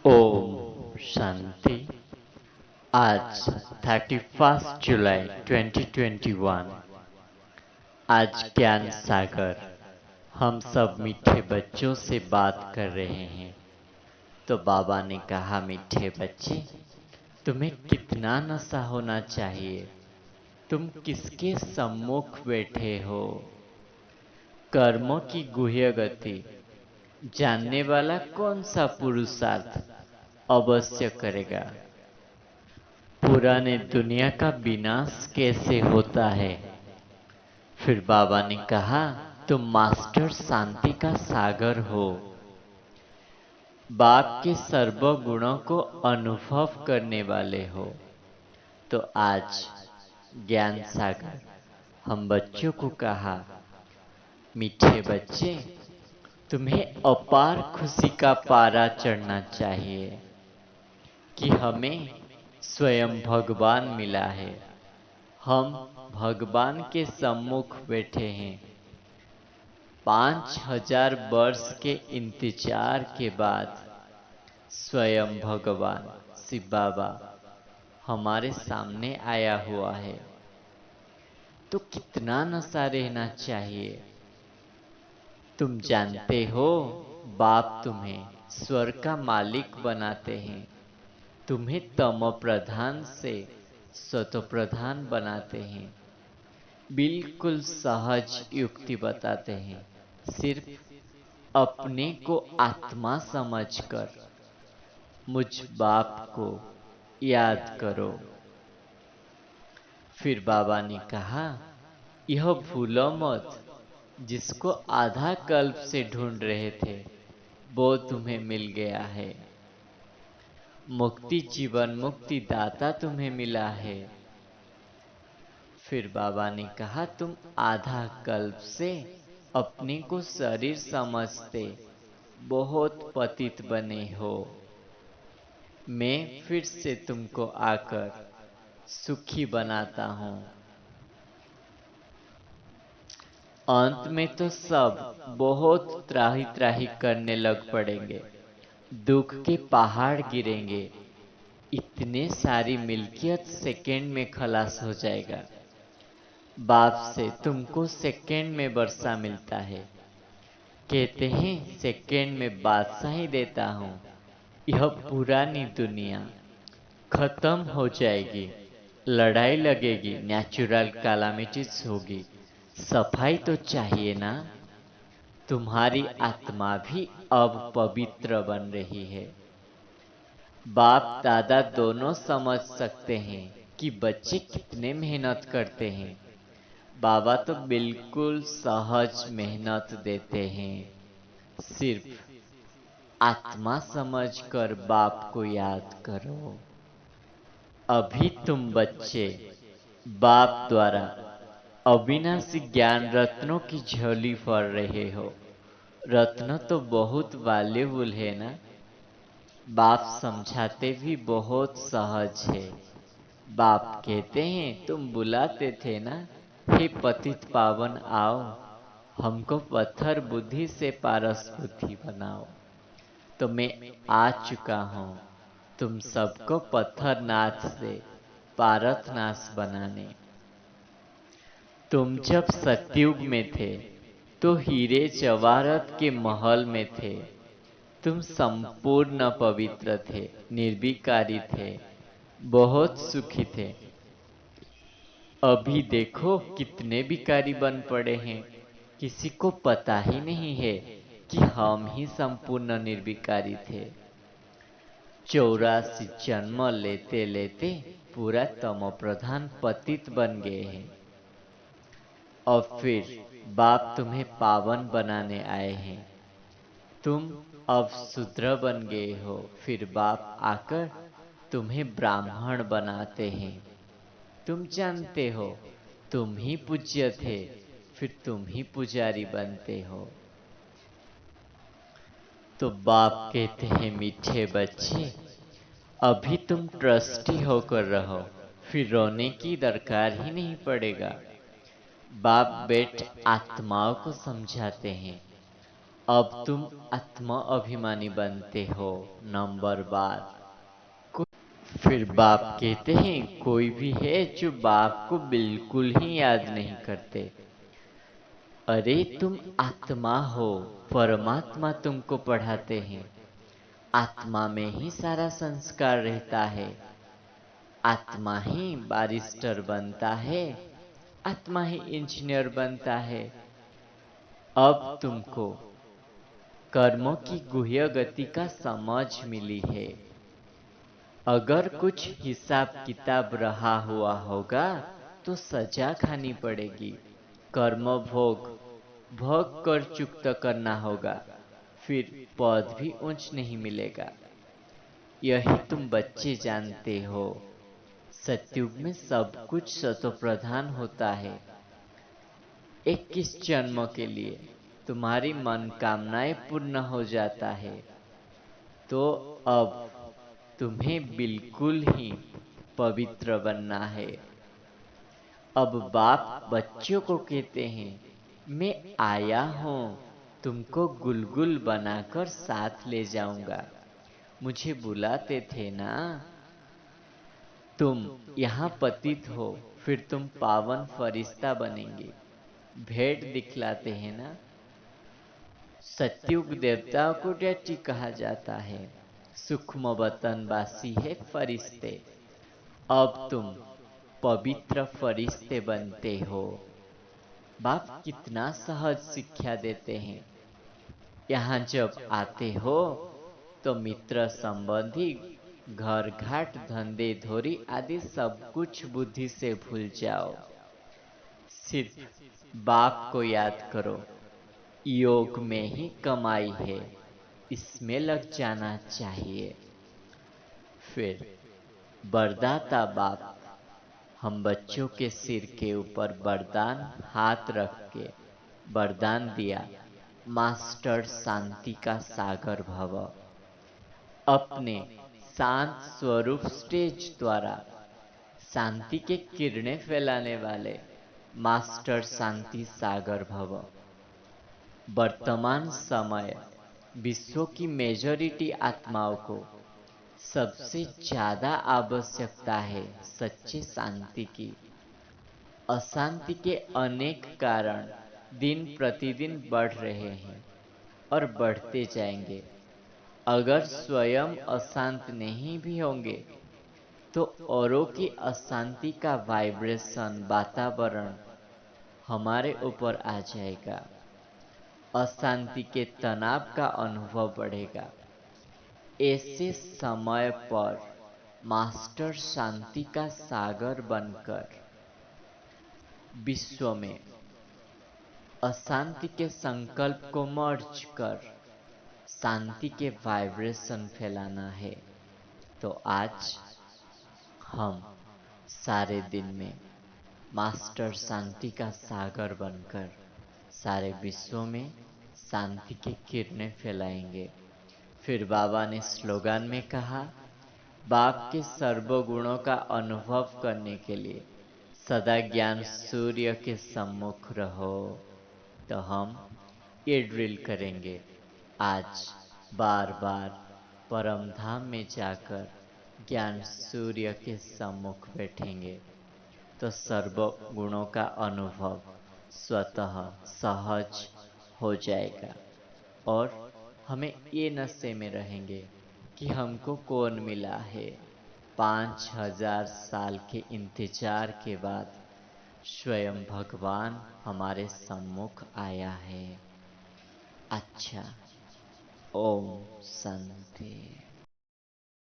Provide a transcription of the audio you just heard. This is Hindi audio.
ओम शांति। आज 31 जुलाई 2021। आज ज्ञान सागर हम सब मीठे बच्चों से बात कर रहे हैं। तो बाबा ने कहा, मीठे बच्चे, तुम्हें कितना नशा होना चाहिए? तुम किसके सम्मुख बैठे हो? कर्मों की गुह्य गति जानने वाला कौन सा पुरुषार्थ अवश्य करेगा? पुराने दुनिया का विनाश कैसे होता है? फिर बाबा ने कहा, तुम मास्टर शांति का सागर हो। बाप के सर्व गुणों को अनुभव करने वाले हो। तो आज ज्ञान सागर हम बच्चों को कहा, मीठे बच्चे, तुम्हें अपार खुशी का पारा चढ़ना चाहिए कि हमें स्वयं भगवान मिला है। हम भगवान के सम्मुख बैठे हैं। 5000 वर्ष के इंतजार के बाद स्वयं भगवान शिव बाबा हमारे सामने आया हुआ है। तो कितना नशा रहना चाहिए? तुम जानते हो, बाप तुम्हें स्वर्ग का मालिक बनाते हैं। तुम्हें तम प्रधान से सतो प्रधान बनाते हैं। बिल्कुल सहज युक्ति बताते हैं। सिर्फ अपने को आत्मा समझकर मुझ बाप को याद करो। फिर बाबा ने कहा, यह भूलो मत, जिसको आधा कल्प से ढूंढ रहे थे वो तुम्हें मिल गया है। मुक्ति जीवन मुक्ति दाता तुम्हें मिला है। फिर बाबा ने कहा, तुम आधा कल्प से अपने को शरीर समझते बहुत पतित बने हो। मैं फिर से तुमको आकर सुखी बनाता हूं। अंत में तो सब बहुत त्राही त्राही करने लग पड़ेंगे। दुख के पहाड़ गिरेंगे। इतने सारी मिल्कियत सेकेंड में खलास हो जाएगा। बाप से तुमको सेकेंड में वर्षा मिलता है। कहते हैं सेकेंड में बादशाही देता हूं। यह पुरानी दुनिया खत्म हो जाएगी। लड़ाई लगेगी, नेचुरल कैलामिटीज होगी। सफाई तो चाहिए ना। तुम्हारी आत्मा भी अब पवित्र बन रही है। बाप दादा दोनों समझ सकते हैं कि बच्चे कितने मेहनत करते हैं। बाबा तो बिल्कुल सहज मेहनत देते हैं। सिर्फ आत्मा समझकर बाप को याद करो। अभी तुम बच्चे बाप द्वारा अविनाशी ज्ञान रत्नों की झोली भर रहे हो। रत्न तो बहुत वैल्यूबल है ना। बाप समझाते भी बहुत सहज है। बाप कहते हैं, तुम बुलाते थे ना, हे पतित पावन आओ, हमको पत्थर बुद्धि से पारस बुद्धि बनाओ। तो मैं आ चुका हूं तुम सबको पत्थर नाथ से पारस नाथ बनाने। तुम जब सतयुग में थे तो हीरे जवाहरात के महल में थे। तुम संपूर्ण पवित्र थे, निर्विकारी थे, बहुत सुखी थे। अभी देखो कितने विकारी बन पड़े हैं। किसी को पता ही नहीं है कि हम ही संपूर्ण निर्विकारी थे। 84 जन्म लेते लेते पूरा तमो प्रधान पतित बन गए हैं। और फिर बाप तुम्हें पावन बनाने आए हैं। तुम अब शूद्र बन गए हो। फिर बाप आकर तुम्हें ब्राह्मण बनाते हैं। तुम जानते हो तुम ही पूज्य थे, फिर तुम ही पुजारी बनते हो। तो बाप कहते हैं, मीठे बच्चे, अभी तुम ट्रस्टी होकर रहो, फिर रोने की दरकार ही नहीं पड़ेगा। बाप बेट आत्माओं को समझाते हैं। अब तुम आत्मा अभिमानी बनते हो। नंबर बार। फिर बाप कहते हैं कोई भी है जो बाप को बिल्कुल ही याद नहीं करते। अरे तुम आत्मा हो, परमात्मा तुमको पढ़ाते हैं। आत्मा में ही सारा संस्कार रहता है। आत्मा ही बारिस्टर बनता है, आत्मा ही इंजीनियर बनता है। अब तुमको कर्मों की गुह्य गति का समझ मिली है। अगर कुछ हिसाब किताब रहा हुआ होगा तो सजा खानी पड़ेगी। कर्म भोग भोग कर चुकता करना होगा, फिर पद भी ऊंच नहीं मिलेगा। यही तुम बच्चे जानते हो। सतयुग में सब कुछ सतोप्रधान होता है। 21 जन्मों के लिए तुम्हारी मनोकामनाएं पूर्ण हो जाता है। तो अब तुम्हें बिल्कुल ही पवित्र बनना है। अब बाप बच्चों को कहते हैं मैं आया हूं, तुमको गुलगुल बनाकर साथ ले जाऊंगा। मुझे बुलाते थे ना। तुम यहाँ पतित हो, फिर तुम पावन फरिश्ता बनेंगे। भेंट दिखलाते हैं ना। सतयुग देवताओं को डैटी कहा जाता है। सूक्ष्म वतनवासी है फरिश्ते। अब तुम पवित्र फरिश्ते बनते हो। बाप कितना सहज शिक्षा देते हैं। यहाँ जब आते हो तो मित्र संबंधी घर घाट धंधे धोरी आदि सब कुछ बुद्धि से भूल जाओ। सिर्फ बाप को याद करो। योग में ही कमाई है, इसमें लग जाना चाहिए। फिर वरदाता बाप हम बच्चों के सिर के ऊपर वरदान हाथ रख के वरदान दिया, मास्टर शांति का सागर भव। अपने शांत स्वरूप स्टेज द्वारा शांति के किरणें फैलाने वाले मास्टर शांति सागर भव। वर्तमान समय विश्व की मेजॉरिटी आत्माओं को सबसे ज्यादा आवश्यकता है सच्ची शांति की। अशांति के अनेक कारण दिन प्रतिदिन बढ़ रहे हैं और बढ़ते जाएंगे। अगर स्वयं अशांत नहीं भी होंगे तो औरों की अशांति का वाइब्रेशन वातावरण हमारे ऊपर आ जाएगा। अशांति के तनाव का अनुभव बढ़ेगा। ऐसे समय पर मास्टर शांति का सागर बनकर विश्व में अशांति के संकल्प को मर्ज कर शांति के वाइब्रेशन फैलाना है। तो आज हम सारे दिन में मास्टर शांति का सागर बनकर सारे विश्व में शांति की किरणें फैलाएंगे। फिर बाबा ने स्लोगन में कहा, बाप के सर्वगुणों का अनुभव करने के लिए सदा ज्ञान सूर्य के सम्मुख रहो। तो हम ये ड्रिल करेंगे। आज बार बार परम धाम में जाकर ज्ञान सूर्य के सम्मुख बैठेंगे तो सर्व गुणों का अनुभव स्वतः सहज हो जाएगा और हमें ये नशे में रहेंगे कि हमको कौन मिला है। 5000 साल के इंतजार के बाद स्वयं भगवान हमारे सम्मुख आया है। अच्छा, ओम शांति।